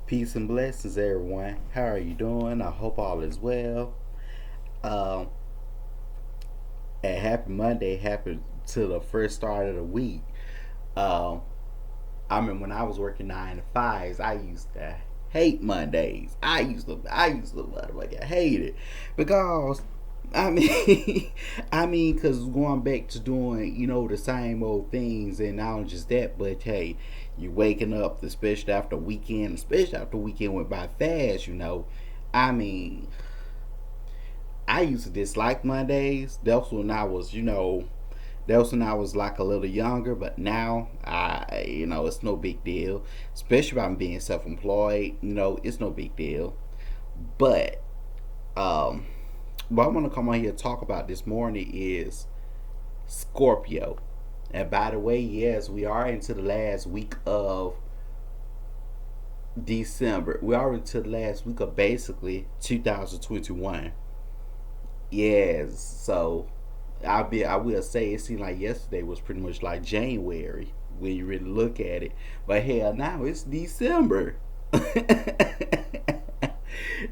Peace and blessings, everyone. How are you doing? I hope all is well. Um, and happy Monday. Happy to the first start of the week. Um, I mean, when I was working 9 to 5s, I used to hate Mondays. I used to motherfucking hate it because I mean, because going back to doing the same old things, and not just that, but hey, you waking up, especially after weekend went by fast. I mean, I used to dislike Mondays. That was when I was like a little younger, but now it's no big deal. Especially if I'm being self-employed, it's no big deal. But um, what I'm gonna come on here and talk about this morning is Scorpio. And by the way, yes, we are into the last week of December. We are into the last week of basically 2021. Yes, so I will say it seemed like yesterday was pretty much like January when you really look at it. But hell, now it's December.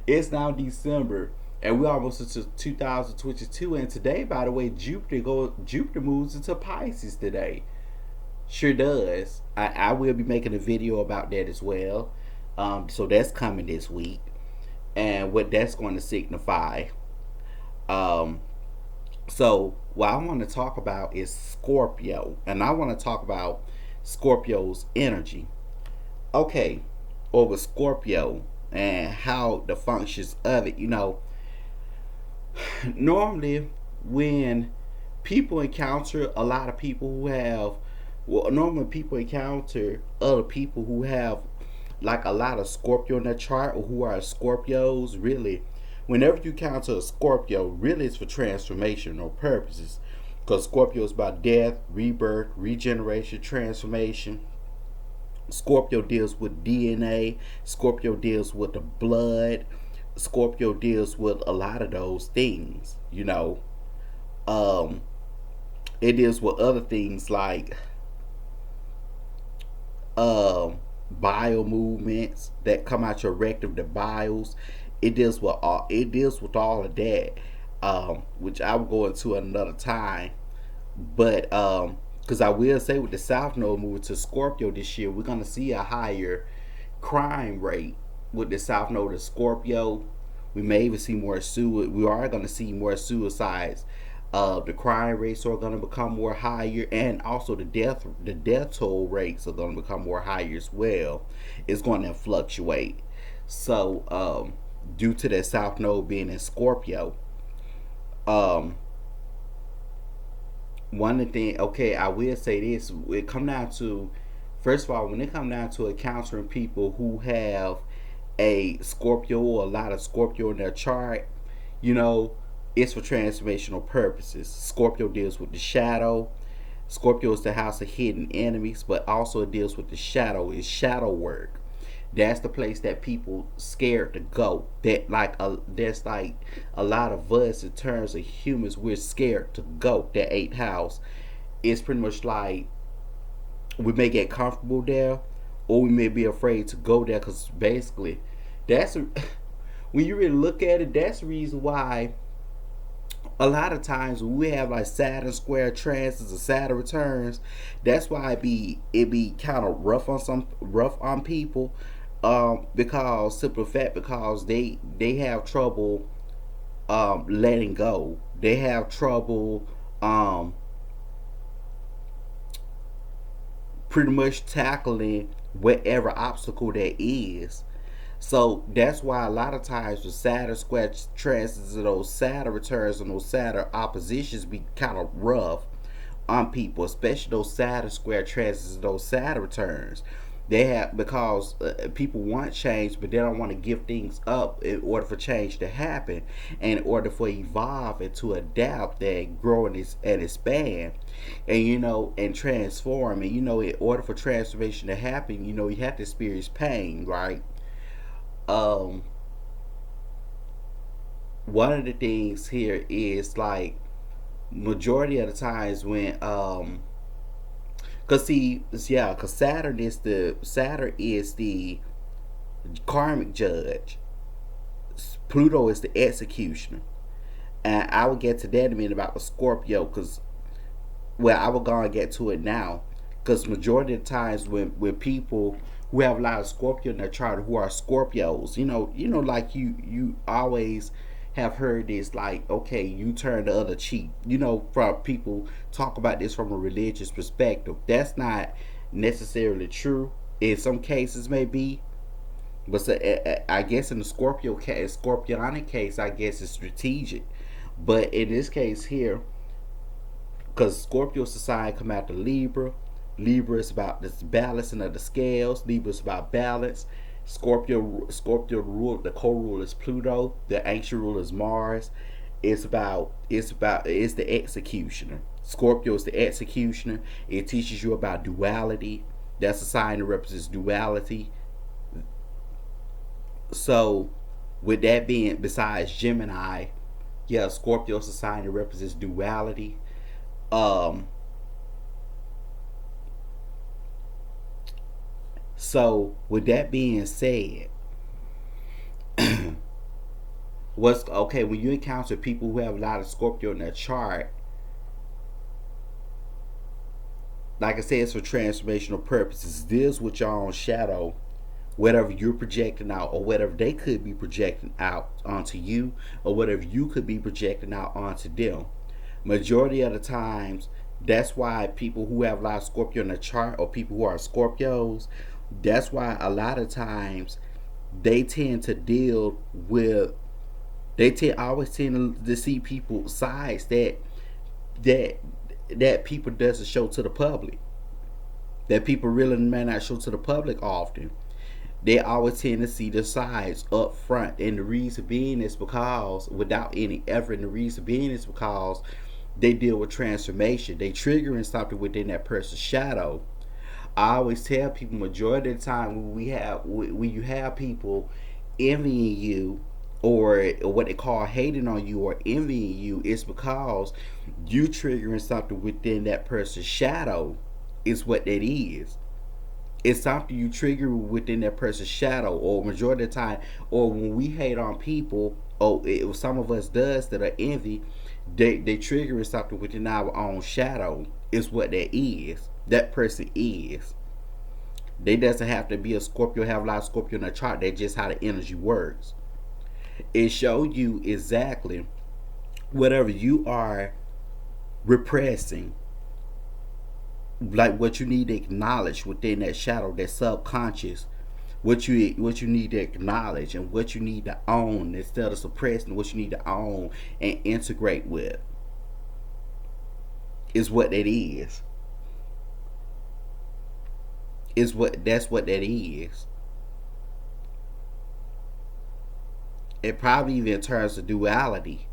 It's now December, and we almost into 2022. And today, by the way, Jupiter moves into Pisces today. Sure does. I will be making a video about that as well. So that's coming this week, and what that's going to signify. Um, So, what I want to talk about is Scorpio, and I want to talk about Scorpio's energy. Okay, over Scorpio and how the functions of it. Normally, when people encounter a lot of people who have, well, normally people encounter other people who have like a lot of Scorpio in their chart or who are Scorpios, really, whenever you encounter a Scorpio, really it's for transformational purposes. Because Scorpio is about death, rebirth, regeneration, transformation. Scorpio deals with DNA. Scorpio deals with the blood. Scorpio deals with a lot of those things. Um, it deals with other things like um bile movements that come out your rectum, the biles. It deals with all of that, which I will go into another time. But because I will say with the South Node moving to Scorpio this year, we're gonna see a higher crime rate with the South Node of Scorpio. We may even see more suicide. We are gonna see more suicides. The crime rates are gonna become more higher, and also the death toll rates are gonna become more higher as well. It's going to fluctuate. So due to that South Node being in Scorpio, um, one of the things, okay, I will say this: it come down to, first of all, when it come down to encountering people who have a Scorpio or a lot of Scorpio in their chart, you know, it's for transformational purposes. Scorpio deals with the shadow. Scorpio is the house of hidden enemies, but also it deals with the shadow. It's shadow work. That's the place that people scared to go. That's like a lot of us in terms of humans. We're scared to go. That eighth house is pretty much like we may get comfortable there, or we may be afraid to go there because basically, that's a, when you really look at it, that's the reason why a lot of times when we have like Saturn square transits or Saturn returns, that's why it be kind of rough on people, because simple fact because they have trouble letting go. They have trouble um pretty much tackling whatever obstacle there is. So that's why a lot of times with Saturn square transits and those Saturn returns and those Saturn oppositions be kind of rough on people, especially those Saturn square transits and those Saturn returns. They have because people want change, but they don't want to give things up in order for change to happen, and in order for evolve and to adapt and grow and expand, and transform. And in order for transformation to happen, you have to experience pain, right? Um, One of the things here is like majority of the times when cause see yeah, cause Saturn is the karmic judge. Pluto is the executioner. And I will get to that in a minute about the Scorpio, because, well, I will go and get to it now. Because majority of the times when people who have a lot of Scorpio in their chart, who are Scorpios, like you always have heard this, like, okay, you turn the other cheek. From people talk about this from a religious perspective. That's not necessarily true. In some cases, maybe, but so, I guess in the Scorpio case, Scorpionic case, I guess it's strategic. But in this case here, because Scorpio society come out to Libra. Libra is about this balancing of the scales. Libra is about balance. Scorpio rule, the co-rule is Pluto. The ancient rule is Mars. It's the executioner. Scorpio is the executioner. It teaches you about duality. That's a sign that represents duality. So, with that being, besides Gemini, yeah, Scorpio is a sign that represents duality. Um, so with that being said, what's okay when you encounter people who have a lot of Scorpio in their chart? Like I said, it's for transformational purposes. Deals with your own shadow, whatever you're projecting out, or whatever they could be projecting out onto you, or whatever you could be projecting out onto them. Majority of the times, that's why people who have a lot of Scorpio in the chart, or people who are Scorpios, that's why a lot of times they tend to deal with, they tend always tend to see people sides that that people doesn't show to the public, that people really may not show to the public often. They always tend to see the sides up front, and the reason being is because, without any effort, and the reason being is because they deal with transformation. They triggering something within that person's shadow. I always tell people, majority of the time when you have people envying you, or what they call hating on you or envying you, it's because you triggering something within that person's shadow. Is what that is. It's something you trigger within that person's shadow, or majority of the time, or when we hate on people, or some of us does that are envy, they trigger something within our own shadow. Is what that is. That person is. They doesn't have to be a Scorpio, have a lot of Scorpio in their chart. That's just how the energy works. It shows you exactly whatever you are repressing, like what you need to acknowledge within that shadow, that subconscious, what you need to acknowledge, and what you need to own instead of suppressing. What you need to own and integrate with is what that is. That's what that is. It probably even in terms of duality,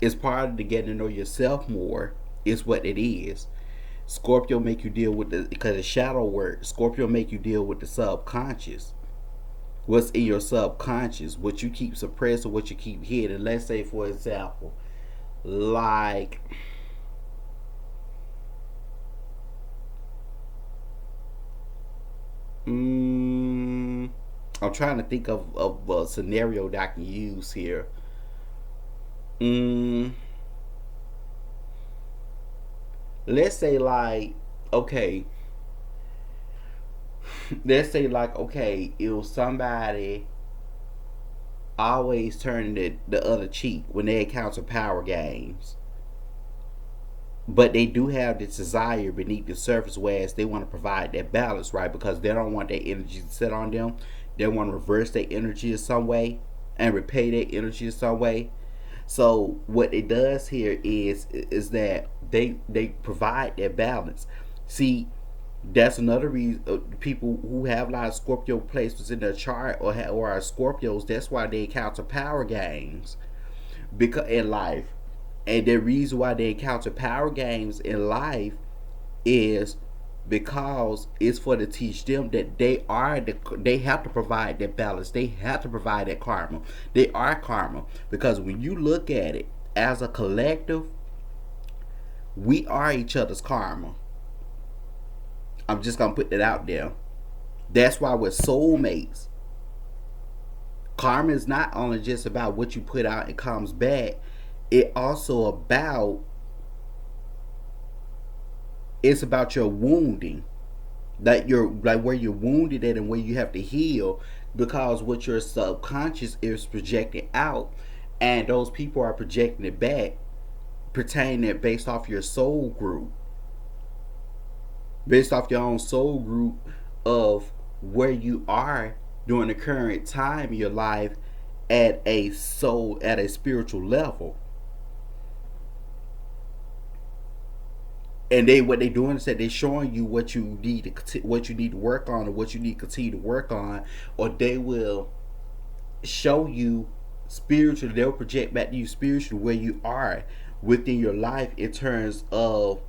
it's part of the getting to know yourself more. Is what it is. Scorpio make you deal with the, because the shadow work. Scorpio make you deal with the subconscious. What's in your subconscious, what you keep suppressed or what you keep hidden. Let's say, for example, like, I'm trying to think of a scenario that I can use here. Mm, let's say like, okay, let's say like, okay, if somebody always turning the other cheek when they encounter power games, but they do have this desire beneath the surface, whereas they want to provide that balance, right? Because they don't want their energy to sit on them. They want to reverse their energy in some way and repay their energy in some way. So what it does here is that they provide that balance. See, that's another reason people who have a lot of Scorpio placements in their chart, or are Scorpios. That's why they encounter power games because in life, and the reason why they encounter power games in life is because it's for to teach them that they have to provide that balance. They have to provide that karma. They are karma, because when you look at it as a collective, we are each other's karma. I'm just gonna put that out there. That's why with soulmates, karma is not only just about what you put out and comes back. It also about it's about your wounding, like you're like where you're wounded at and where you have to heal, because what your subconscious is projecting out, and those people are projecting it back, pertaining it based off your soul group, based off your own soul group of where you are during the current time in your life at a spiritual level. And they what they doing is that they're showing you what you need to work on, or what you need to continue to work on, or they will show you spiritually. They'll project back to you spiritually where you are within your life in terms of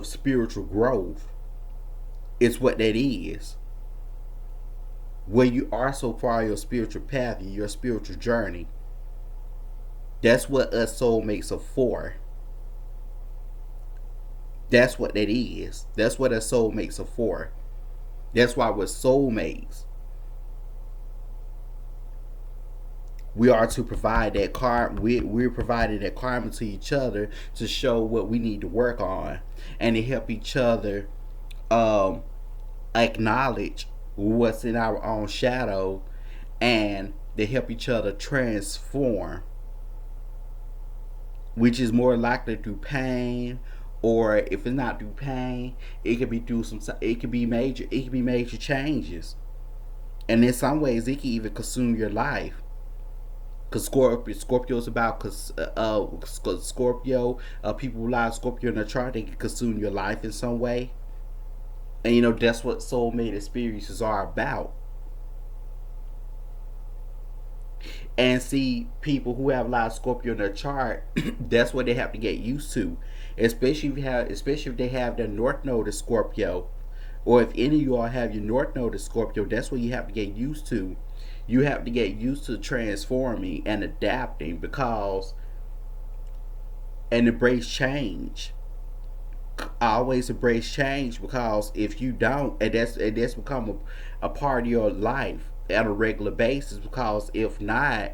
spiritual growth. It's what that is. Where you are so far in your spiritual path, your spiritual journey. That's what us soulmates are for. That's what that is. That's what us soulmates are for. That's why we're soulmates. We are to provide that karma. We're providing that karma to each other to show what we need to work on, and to help each other um, acknowledge what's in our own shadow, and they help each other transform, which is more likely through pain, or if it's not through pain, it could be through some. It could be major changes, and in some ways, it can even consume your life. Cause Scorpio is about Scorpio. People who lie Scorpio in their chart, they can consume your life in some way, and that's what soulmate experiences are about. And see, people who have a lot of Scorpio in their chart, that's what they have to get used to, especially if they have their North Node as Scorpio, or if any of you all have your North Node as Scorpio. That's what you have to get used to. You have to get used to transforming and adapting, because and embrace change. I always embrace change, because if you don't, and that's become a part of your life at a regular basis, because if not,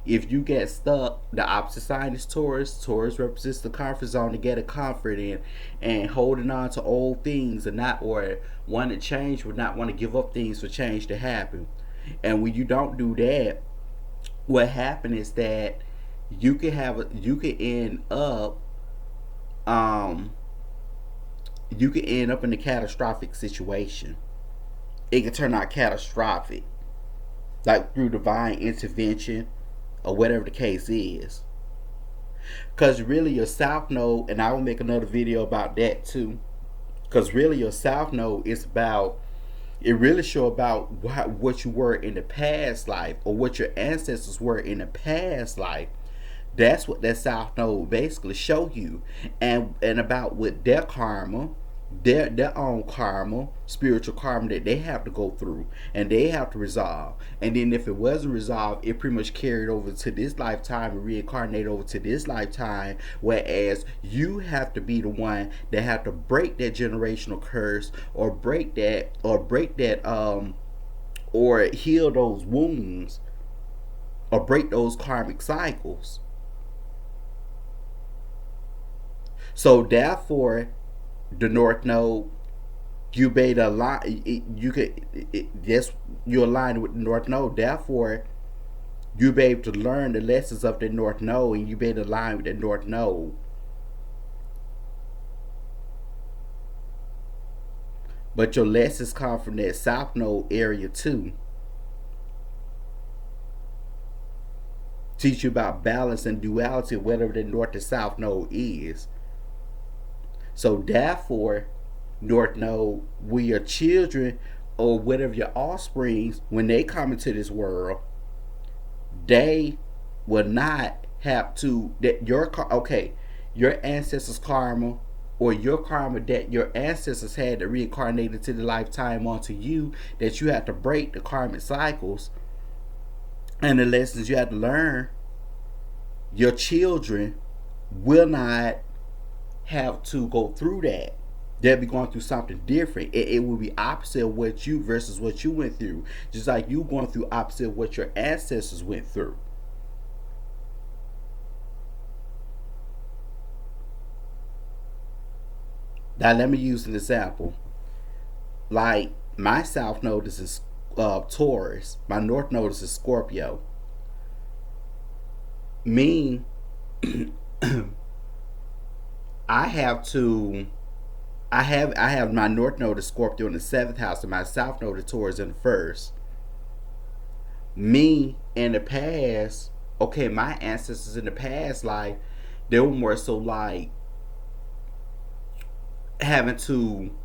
if you get stuck, the opposite sign is Taurus. Taurus represents the comfort zone, to get a comfort in, and holding on to old things, and not, or want to change, would not want to give up things for change to happen. And when you don't do that, what happens is that you can end up um you can end up in a catastrophic situation. It can turn out catastrophic, like through divine intervention or whatever the case is. Because really, your South Node, and I will make another video about that too. Because really, your South Node is about, it really show about what you were in the past life, or what your ancestors were in the past life. That's what that South Node basically show you, and about what their karma, their own karma, spiritual karma, that they have to go through and they have to resolve. And then if it wasn't resolved, it pretty much carried over to this lifetime and reincarnated over to this lifetime. Whereas you have to be the one that have to break that generational curse, or break that or heal those wounds, or break those karmic cycles. So therefore, the North Node, you made a lot. You could, yes, you aligned with the North Node. Therefore, you be able to learn the lessons of the North Node, and you be able to align with the North Node. But your lessons come from that South Node area too. Teach you about balance and duality, whatever the North and South Node is. So therefore, North Node, we your children, or whatever your offsprings, when they come into this world, they will not have to, that your your ancestors' karma, or your karma that your ancestors had to reincarnate into the lifetime onto you, that you have to break the karmic cycles and the lessons you have to learn. Your children will not have to go through that. They'll be going through something different. It will be opposite of what you versus what you went through. Just like you going through opposite of what your ancestors went through. Now let me use an example. Like my south node is Taurus. My north node is Scorpio. Me, I have to. I have my north node is Scorpio in the seventh house, and my south node is Taurus in the first. Me in the past, okay, my ancestors in the past, like they were more so like having to,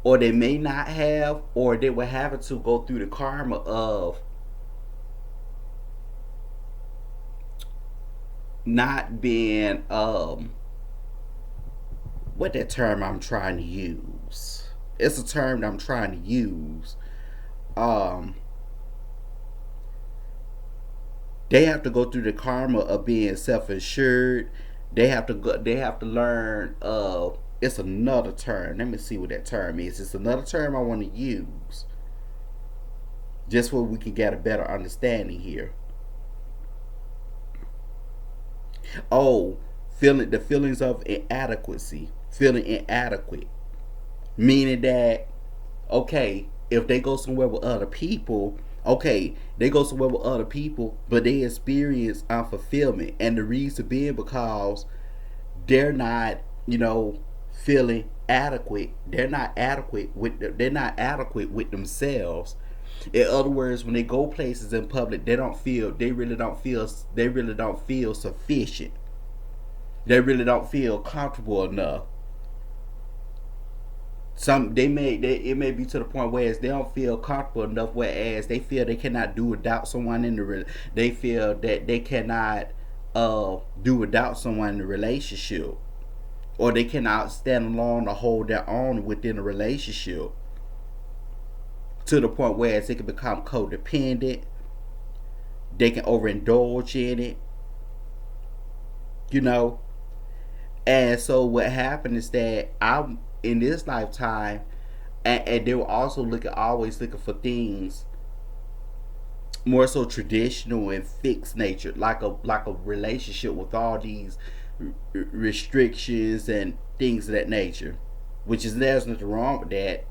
or they may not have, or they were having to go through the karma of not being what that term I'm trying to use. It's a term that I'm trying to use. Um, they have to go through the karma of being self-insured. They have to go. They have to learn. It's another term. Let me see what that term is. It's another term I want to use, just so we can get a better understanding here. Oh, feeling the feelings of inadequacy, feeling inadequate, meaning that okay, if they go somewhere with other people, okay, they go somewhere with other people, but they experience unfulfillment, and the reason being because they're not, feeling adequate. They're not adequate with themselves. In other words, when they go places in public, they really don't feel sufficient. They really don't feel comfortable enough. It may be to the point where they don't feel comfortable enough, whereas they feel they cannot do without someone in they feel that they cannot do without someone in the relationship, or they cannot stand alone or hold their own within a relationship, to the point where they can become codependent. They can overindulge in it, you know. And so what happened is that I'm in this lifetime, and they were also always looking for things more so traditional and fixed nature, like a relationship with all these restrictions and things of that nature. Which is, there's nothing wrong with that,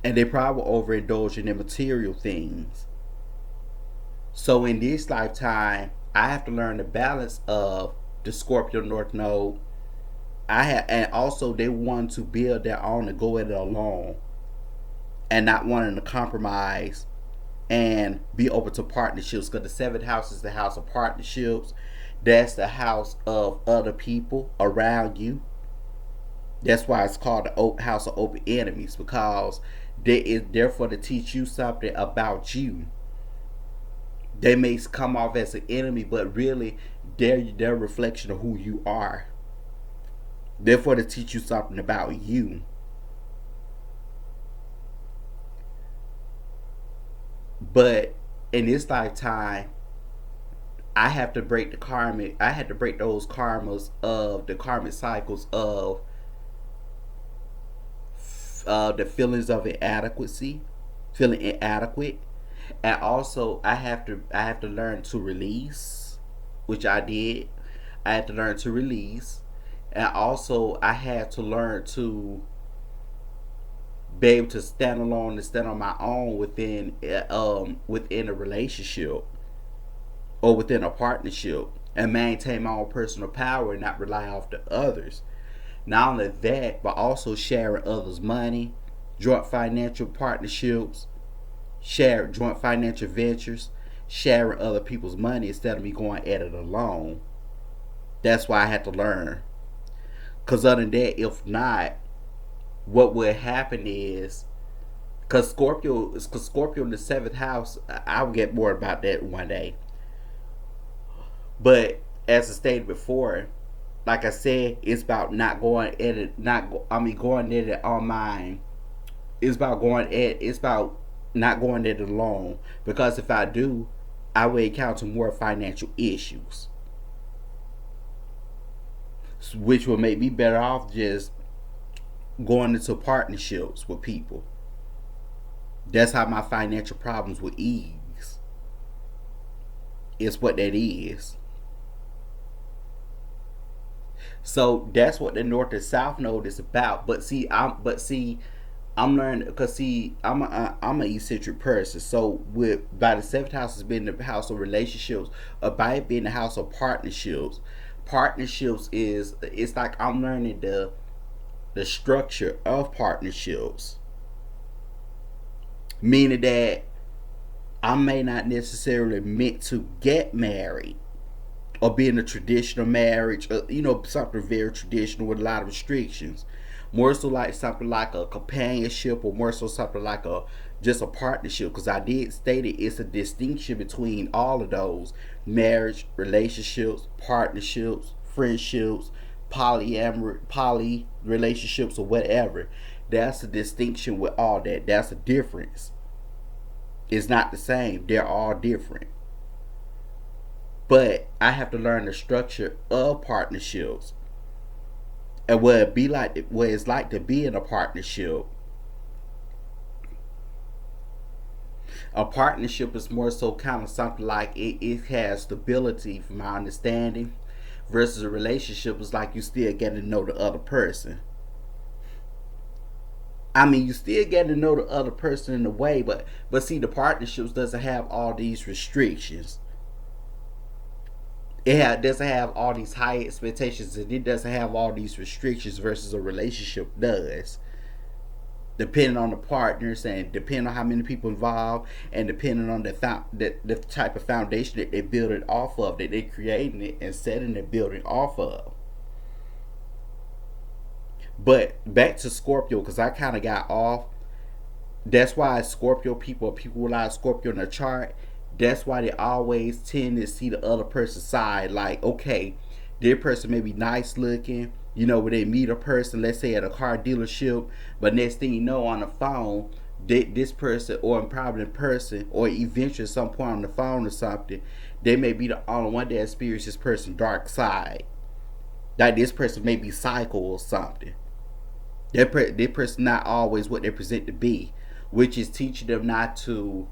and they probably overindulge in their material things. So in this lifetime, I have to learn the balance of the Scorpio North Node. And also they want to build their own and go at it alone, and not wanting to compromise and be open to partnerships. Because the seventh house is the house of partnerships. That's the house of other people around you. That's why it's called the house of open enemies, because they is therefore to teach you something about you. They may come off as an enemy, but really they're a reflection of who you are. Therefore, to teach you something about you. But in this lifetime, I have to break the karmic. I had to break those karmas of the karmic cycles of the feelings of inadequacy, feeling inadequate, and also I have to learn to release, which I did. I had to learn to release, and also I had to learn to be able to stand alone and stand on my own within a relationship or within a partnership, and maintain my own personal power and not rely off the others. Not only that, but also sharing others' money, joint financial partnerships, share joint financial ventures, sharing other people's money instead of me going at it alone. That's why I had to learn. Cause other than that, if not, what would happen is, cause Scorpio in the seventh house, I'll get more about that one day. But as I stated before, like I said, it's about not going at it, going at it on mine. It's about not going at it alone. Because if I do, I will encounter more financial issues. which will make me better off just going into partnerships with people. That's how my financial problems will ease. It's what that is. So that's what the North and South Node is about. I'm learning because see, I'm an eccentric person. So with by the seventh house has been the house of relationships, by it being the house of partnerships. Partnerships is it's like I'm learning the structure of partnerships, meaning that I may not necessarily meant to get married or be in a traditional marriage, something very traditional with a lot of restrictions. More so like something like a companionship, or more so something like a just a partnership. Because I did state it, it's a distinction between all of those: marriage, relationships, partnerships, friendships, poly relationships, or whatever. That's a distinction with all that. That's a difference. It's not the same. They're all different. But I have to learn the structure of partnerships and what it's like to be in a partnership. A partnership is more so kind of something like it has stability, from my understanding, versus a relationship is like you still get to know the other person. I mean, you still get to know the other person in a way, but see, the partnerships doesn't have all these restrictions. Doesn't have all these high expectations, and it doesn't have all these restrictions versus a relationship does. Depending on the partners and depending on how many people involved, and depending on the type of foundation that they build it off of, that they're creating it and setting the building off of. But back to Scorpio, because I kind of got off. That's why Scorpio people with a lot of Scorpio in their chart, that's why they always tend to see the other person's side. Like, okay, their person may be nice looking, when they meet a person, let's say at a car dealership, but next thing you know, on the phone, this person, or probably in person, or eventually at some point on the phone or something, they may be the only one that experiences this person's dark side. Like this person may be psycho or something. Their person not always what they present to be, which is teaching them not to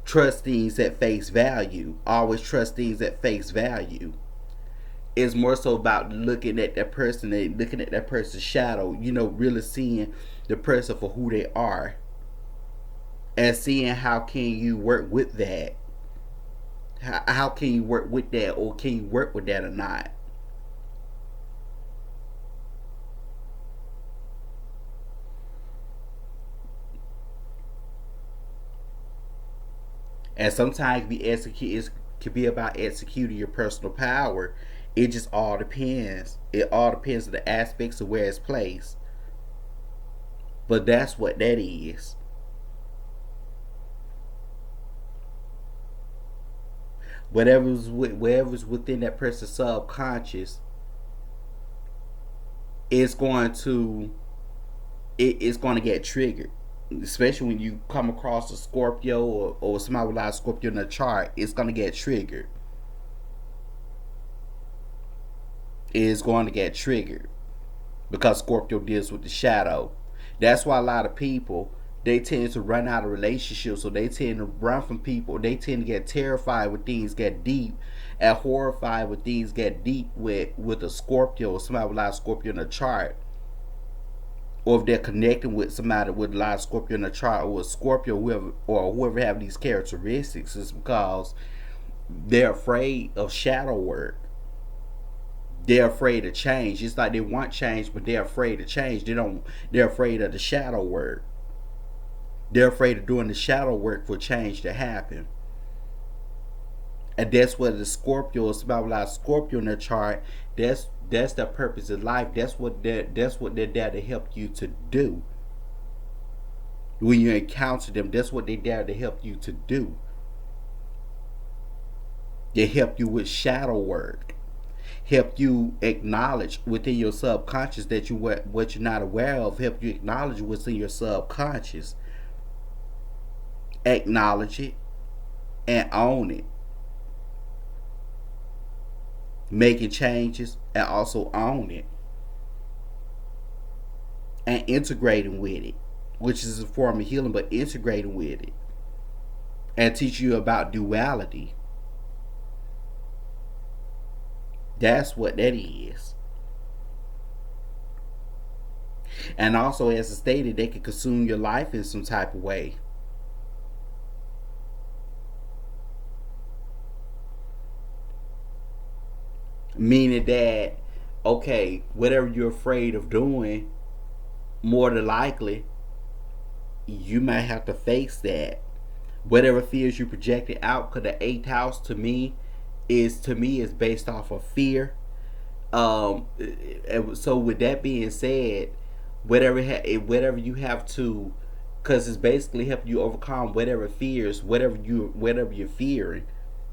trust things at face value. Always trust things at face value. It's more so about looking at that person and looking at that person's shadow, really seeing the person for who they are, and seeing how can you work with that. How can you work with that, or can you work with that or not? And sometimes it can be about executing your personal power. It just all depends. It all depends on the aspects of where it's placed. But that's what that is. Whatever's within that person's subconscious, it's going to it's going to get triggered. Especially when you come across a Scorpio, or somebody with a lot of Scorpio in the chart, it's going to get triggered. It's going to get triggered because Scorpio deals with the shadow. That's why a lot of people, they tend to run out of relationships, so they tend to run from people. They tend to get terrified when things get deep, and horrified when things get deep with a Scorpio, or somebody with a lot of Scorpio in the chart, or if they're connecting with somebody with a lot of Scorpio in the chart, or a Scorpio, whoever have these characteristics, is because they're afraid of shadow work. They're afraid of change. It's like they want change, but they're afraid of change. They're afraid of the shadow work. They're afraid of doing the shadow work for change to happen. And that's what the Scorpio is about. A lot of Scorpio in their chart. That's their purpose in life. That's what they're there to help you to do. When you encounter them, that's what they're there to help you to do. They help you with shadow work. Help you acknowledge within your subconscious that what you're not aware of. Help you acknowledge what's in your subconscious. Acknowledge it and own it. making changes, and also own it and integrating with it, which is a form of healing, but integrating with it and teach you about duality. That's what that is. And also, as I stated, they can consume your life in some type of way. Meaning that, okay, whatever you're afraid of doing, more than likely, you might have to face that. Whatever fears you projected out, because the eighth house to me is based off of fear. So with that being said, whatever you have to, because it's basically helping you overcome whatever fears, whatever you're fearing,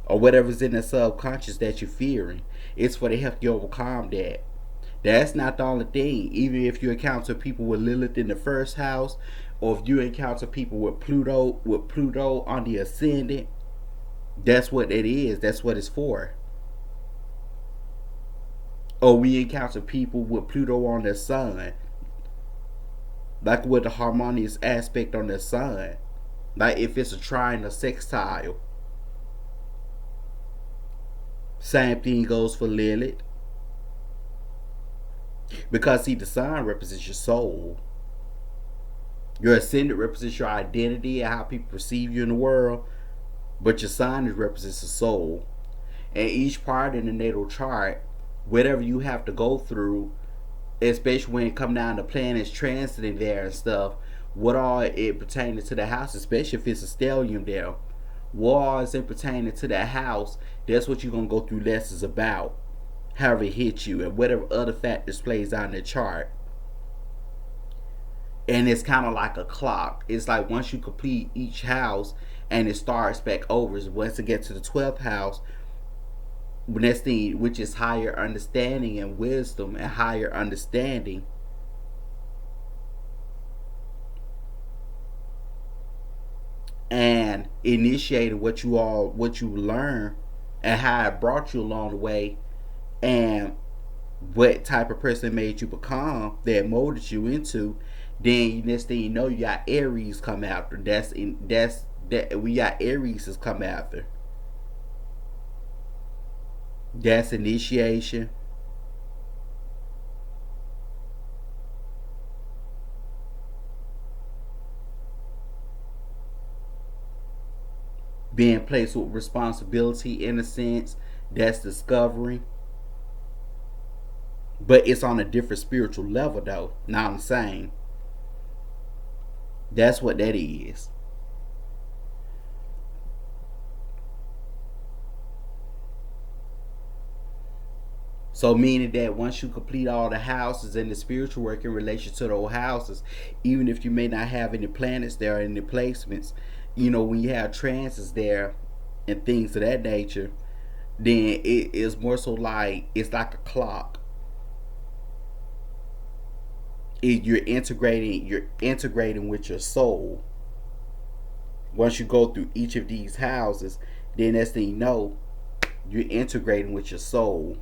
or whatever's in the subconscious that you're fearing. It's for to help you overcome that. That's not the only thing. Even if you encounter people with Lilith in the first house, or if you encounter people with Pluto on the ascendant, that's what it is. That's what it's for. Or we encounter people with Pluto on their sun, like with the harmonious aspect on their sun. Like if it's a trine or sextile. Same thing goes for Lilith. Because see, the sun represents your soul. Your ascendant represents your identity and how people perceive you in the world. But your sign represents the soul. And each part in the natal chart, whatever you have to go through, especially when it come down to planets transiting there and stuff, what all it pertaining to the house, especially if it's a stellium there, what all is it pertaining to that house, that's what you're going to go through lessons about. However it hits you and whatever other factors plays out in the chart. And it's kind of like a clock. It's like once you complete each house and it starts back over. Once it gets to the 12th house, next thing, which is higher understanding and wisdom and higher understanding, and initiating what you learn and how it brought you along the way, and what type of person made you become, that molded you into. Then next thing you know, you got Aries come after. That we got Aries is come after. That's initiation. Being placed with responsibility in a sense. That's discovering. But it's on a different spiritual level though. Not the same. That's what that is. So meaning that once you complete all the houses and the spiritual work in relation to those houses, even if you may not have any planets there or any placements, when you have transits there and things of that nature, then it is more so like it's like a clock. You're integrating with your soul. Once you go through each of these houses, then that's the you're integrating with your soul.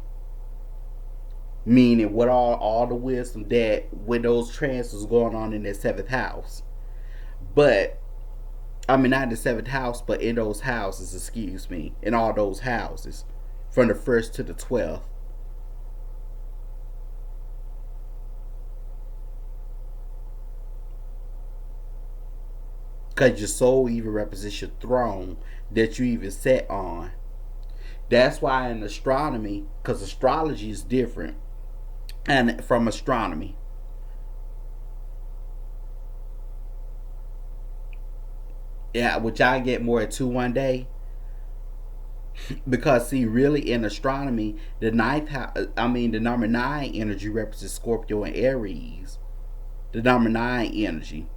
Meaning what all the wisdom that when those transfers going on in that seventh house. But I mean not in the seventh house, but in those houses, excuse me, in all those houses. From the first to the 12th. Because your soul even represents your throne that you even set on. That's why in astronomy, because astrology is different and from astronomy. Yeah, which I get more into one day. Because see, really in astronomy, the ninth house, I mean the number nine energy represents Scorpio and Aries. The number nine energy.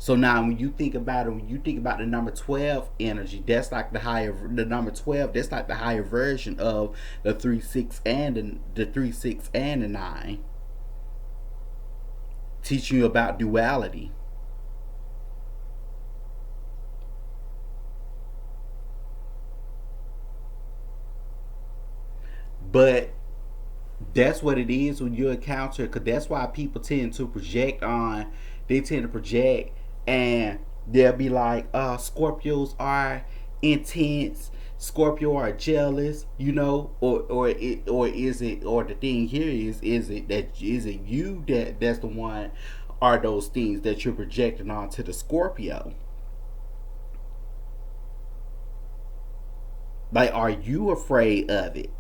So now when you think about it, when you think about the number 12 energy, that's like the number 12, that's like the higher version of the 3 6 and the 3 6 and the 9, teaching you about duality. But That's what it is when you encounter, because that's why people tend to project on, they tend to project, and they'll be like, Scorpios are intense, Scorpio are jealous, or is it, or the thing here is it you that's the one, are those things that you're projecting onto the Scorpio? Like, are you afraid of it?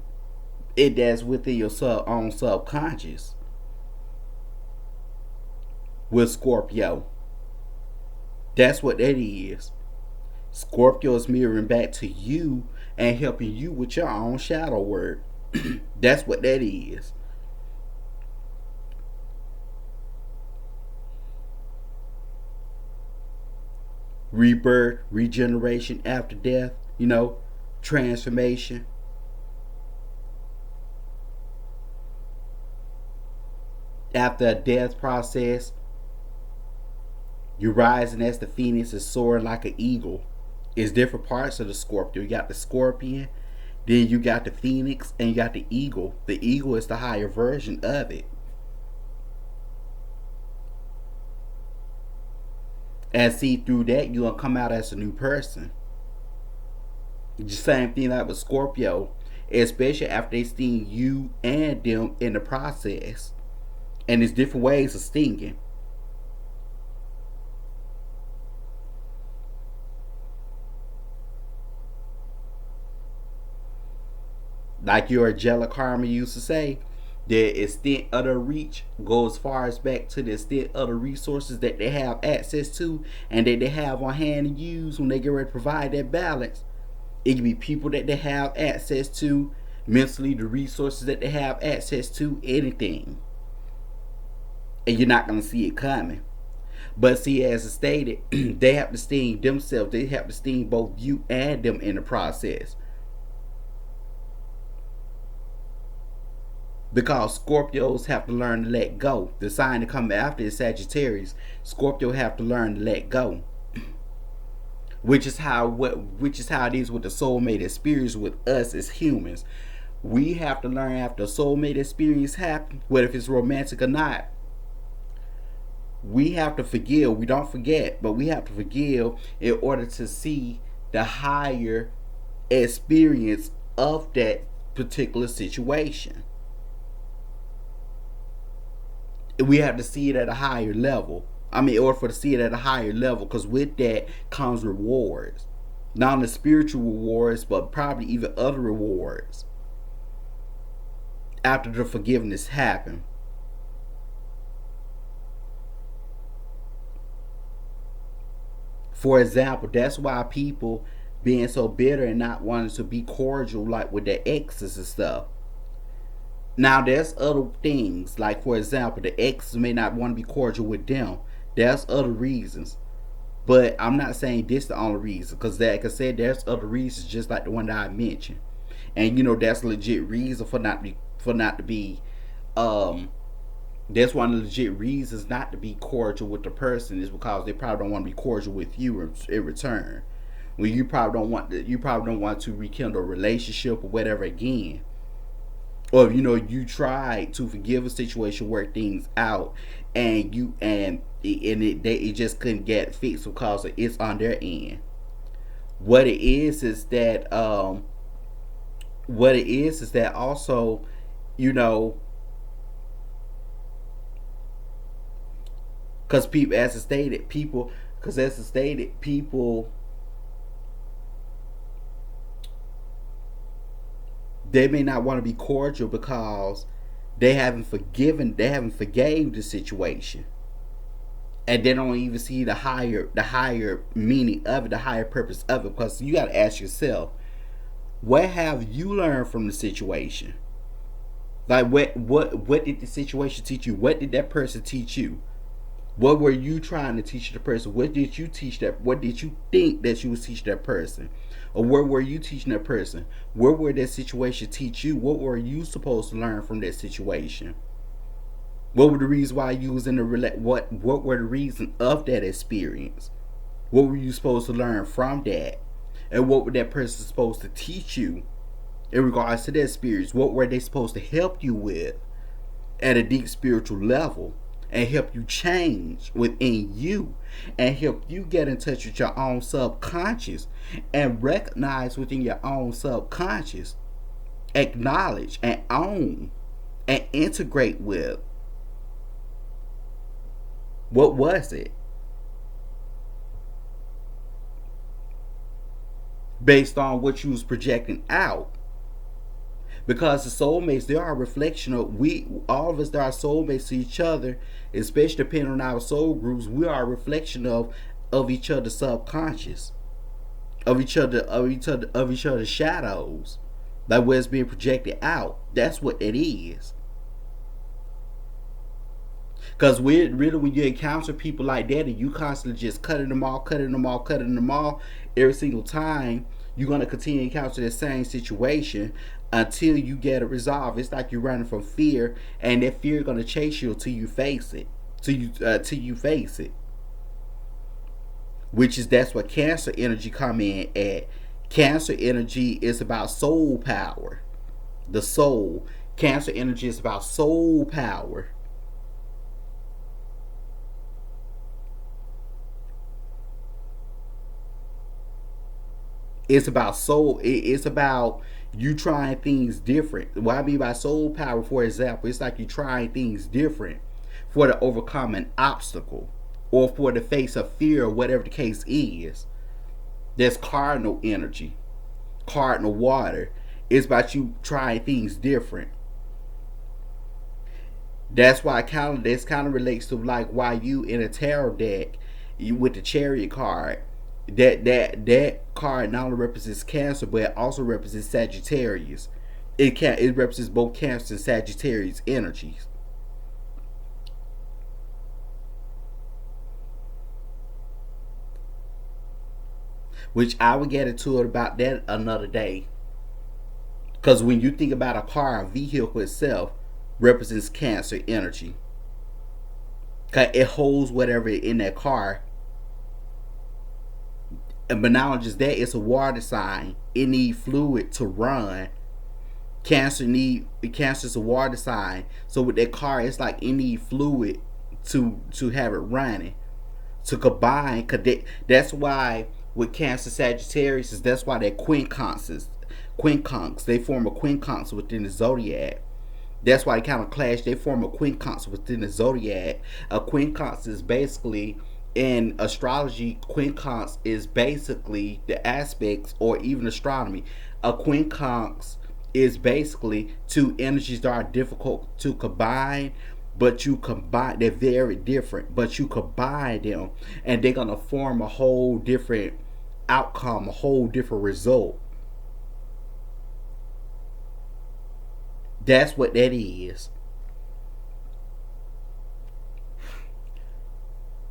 It that's within your own subconscious with Scorpio. That's what that is. Scorpio is mirroring back to you and helping you with your own shadow work. That's what that is. Rebirth, regeneration after death, transformation. After a death process, you're rising as the phoenix is soaring like an eagle. It's different parts of the Scorpio. You got the scorpion, then you got the phoenix, and you got the eagle. The eagle is the higher version of it. And see, through that, you're going to come out as a new person. The same thing like with Scorpio, especially after they sting you and them in the process. And there's different ways of stinging. Like your angelic karma used to say, the extent of the reach goes far as back to the extent of the resources that they have access to and that they have on hand to use when they get ready to provide that balance. It can be people that they have access to, mentally, the resources that they have access to, anything. And you're not going to see it coming. But see, as I stated, they have to sting themselves. They have to sting both you and them in the process. Because Scorpios have to learn to let go. The sign to come after is Sagittarius. Scorpio have to learn to let go. Which is how it is with the soulmate experience with us as humans. We have to learn after a soulmate experience happens, whether if it's romantic or not. We have to forgive. We don't forget, but we have to forgive in order to see the higher experience of that particular situation. We have to see it at a higher level. I mean, in order for to see it at a higher level, because with that comes rewards. Not only spiritual rewards, but probably even other rewards after the forgiveness happened. For example, that's why people being so bitter and not wanting to be cordial, like with their exes and stuff. Now, there's other things, like for example, the exes may not want to be cordial with them. There's other reasons, but I'm not saying this the only reason, because like I said, there's other reasons just like the one that I mentioned, and that's a legit reason for not to be um that's one of the legit reasons not to be cordial with the person, is because they probably don't want to be cordial with you in return. When you probably don't want to rekindle a relationship or whatever again, or you try to forgive a situation, work things out, and it just couldn't get fixed because it's on their end. What it is that also, you know because people, as I stated, people, they may not want to be cordial because they haven't forgave the situation, and they don't even see the higher meaning of it, the higher purpose of it. Because you got to ask yourself, what have you learned from the situation? Like, what did the situation teach you? What did that person teach you? What were you trying to teach the person? What did you teach that? What did you think that you was teaching that person? Or where were you teaching that person? Where were that situation teach you? What were you supposed to learn from that situation? What were the reasons why you was in the what were the reasons of that experience? What were you supposed to learn from that? And what were that person supposed to teach you in regards to their spirits. What were they supposed to help you with at a deep spiritual level and help you change within you and help you get in touch with your own subconscious and recognize within your own subconscious, acknowledge and own and integrate with what was it based on what you was projecting out. Because the soulmates, they are a reflection of we all of us that are soulmates to each other, especially depending on our soul groups, we are a reflection of each other's subconscious, of each other's shadows. Like where it's being projected out. That's what it is. Because we really, when you encounter people like that and you constantly just cutting them off every single time, you're going to continue to encounter the same situation until you get it resolved. It's like you're running from fear, and that fear going to chase you until you face it. Till you face it. Which is, that's what Cancer energy come in at. Cancer energy is about soul power. The soul. Cancer energy is about soul power. It's about soul. It's about you trying things different. What I mean by soul power, for example, it's like you trying things different for to overcome an obstacle or for the face of fear or whatever the case is. There's cardinal energy, cardinal water. It's about you trying things different. That's why this kind of relates to like why you in a tarot deck, you with the Chariot card, that card not only represents Cancer but it also represents Sagittarius. It represents both Cancer and Sagittarius energies. Which I will get into it about that another day. Because when you think about a car, a vehicle itself represents Cancer energy. Cause it holds whatever in that car. But not only just that, it's a water sign. It needs fluid to run. Cancer's a water sign. So with that car, it's like it needs fluid to have it running. To combine, that's why with Cancer Sagittarius is that's why they're quincunx. They form a quincunx within the zodiac. That's why they kind of clash. They form a quincunx within the zodiac. A quincunx is basically in astrology. Quincunx is basically the aspects, or even astronomy. A quincunx is basically two energies that are difficult to combine, but you combine, they're very different, but you combine them and they're gonna form a whole different outcome, a whole different result. That's what that is.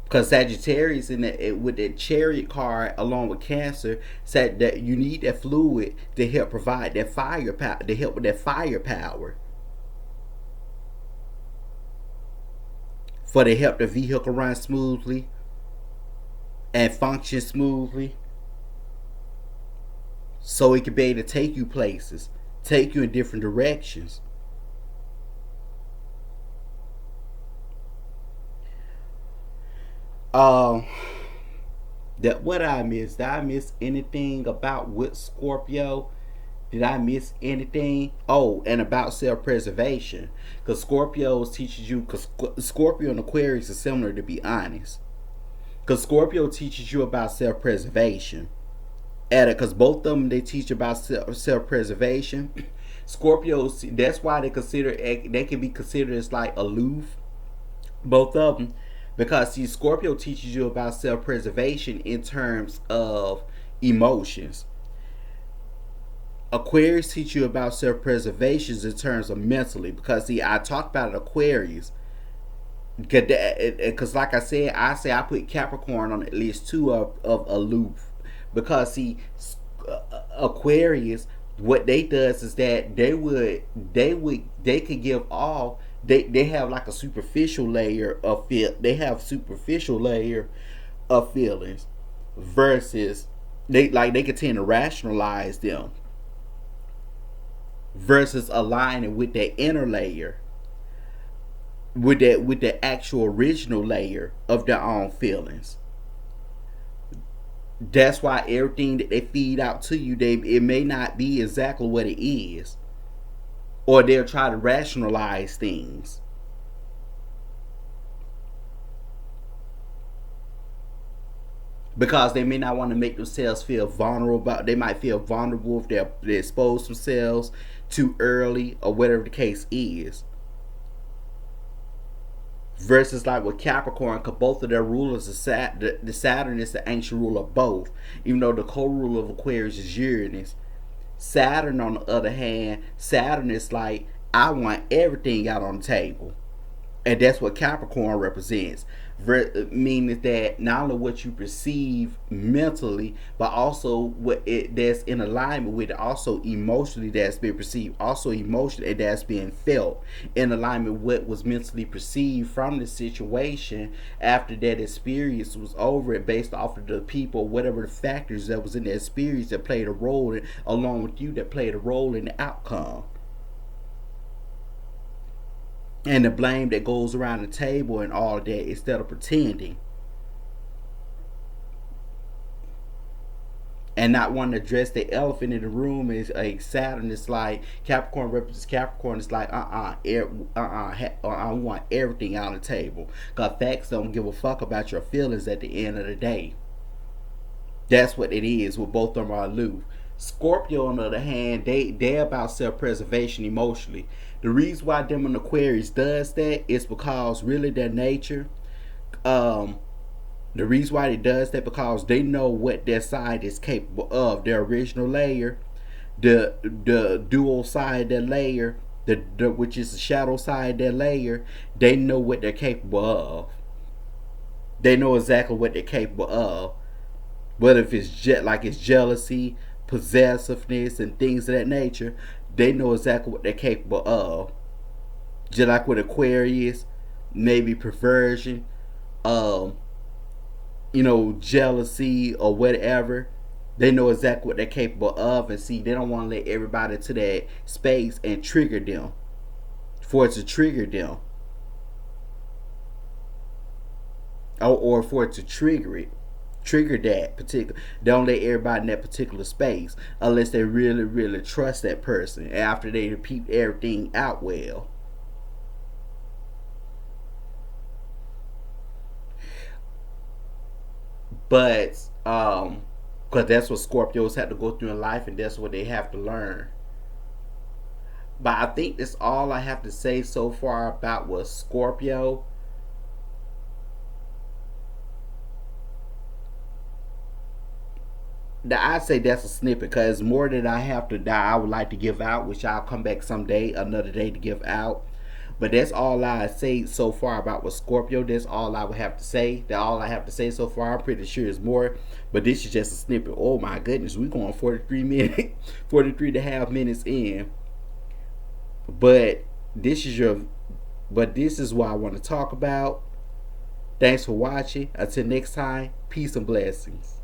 Because Sagittarius with the Chariot card along with Cancer said that you need that fluid to help provide that fire power, to help with that fire power, for to help the vehicle run smoothly and function smoothly, so it can be able to take you places, take you in different directions. Um, that what I missed? Did I miss anything about with Scorpio? Did I miss anything? Oh, and about self-preservation, because Scorpio teaches you. Because Scorpio and Aquarius are similar, to be honest. Because Scorpio teaches you about self-preservation. Because both of them they teach about self-preservation. Scorpios, that's why they can be considered as like aloof. Both of them, because see, Scorpio teaches you about self-preservation in terms of emotions. Aquarius teach you about self-preservation in terms of mentally. Because see, I talked about Aquarius. Because like I say I put Capricorn on at least two of aloof. Because see, Aquarius, what they does is that they could give all, they have like a superficial layer of they have superficial layer of feelings, versus they can tend to rationalize them. versus aligning with that inner layer, with the actual original layer of their own feelings. That's why everything that they feed out to you, it may not be exactly what it is, or they'll try to rationalize things because they may not want to make themselves feel vulnerable. They might feel vulnerable if they expose themselves too early or whatever the case is. Versus like with Capricorn, because both of their rulers are the Saturn is the ancient ruler of both, even though the co-ruler of Aquarius is Uranus. Saturn, on the other hand, Saturn is like, I want everything out on the table. And that's what Capricorn represents. Meaning that not only what you perceive mentally, but also what it that's in alignment with it, also emotionally that's been perceived, also emotionally that's being felt in alignment with what was mentally perceived from the situation after that experience was over, and based off of the people, whatever the factors that was in the experience that played a role in, along with you, that played a role in the outcome. And the blame that goes around the table and all of that, instead of pretending and not wanting to address the elephant in the room. Is like Saturn is like Capricorn represents Capricorn. It's like I want everything on the table, because facts don't give a fuck about your feelings at the end of the day. That's what it is with both of them are aloof. Scorpio, on the other hand, they're about self-preservation emotionally. The reason why them in Aquarius does that is because really their nature. Um, the reason why it does that because they know what their side is capable of. Their original layer, the dual side of their layer, the which is the shadow side of their layer. They know what they're capable of. They know exactly what they're capable of. But if it's like it's jealousy, possessiveness, and things of that nature, they know exactly what they're capable of. Just like with Aquarius, maybe perversion, um, jealousy or whatever. They know exactly what they're capable of, and see, they don't want to let everybody to that space and trigger them, for it to trigger them, or for it to trigger that particular. Don't let everybody in that particular space unless they really, really trust that person after they repeat everything out well. But because that's what Scorpios have to go through in life, and that's what they have to learn. But I think that's all I have to say so far about what Scorpio. I'd say that's a snippet, because more that I have to that I would like to give out, which I'll come back someday, another day to give out. But that's all I say so far about what Scorpio. That's all I would have to say. That all I have to say so far. I'm pretty sure it's more, but this is just a snippet. Oh my goodness, we're going 43 minutes, 43 and a half minutes in. But this is your, but this is what I want to talk about. Thanks for watching. Until next time, peace and blessings.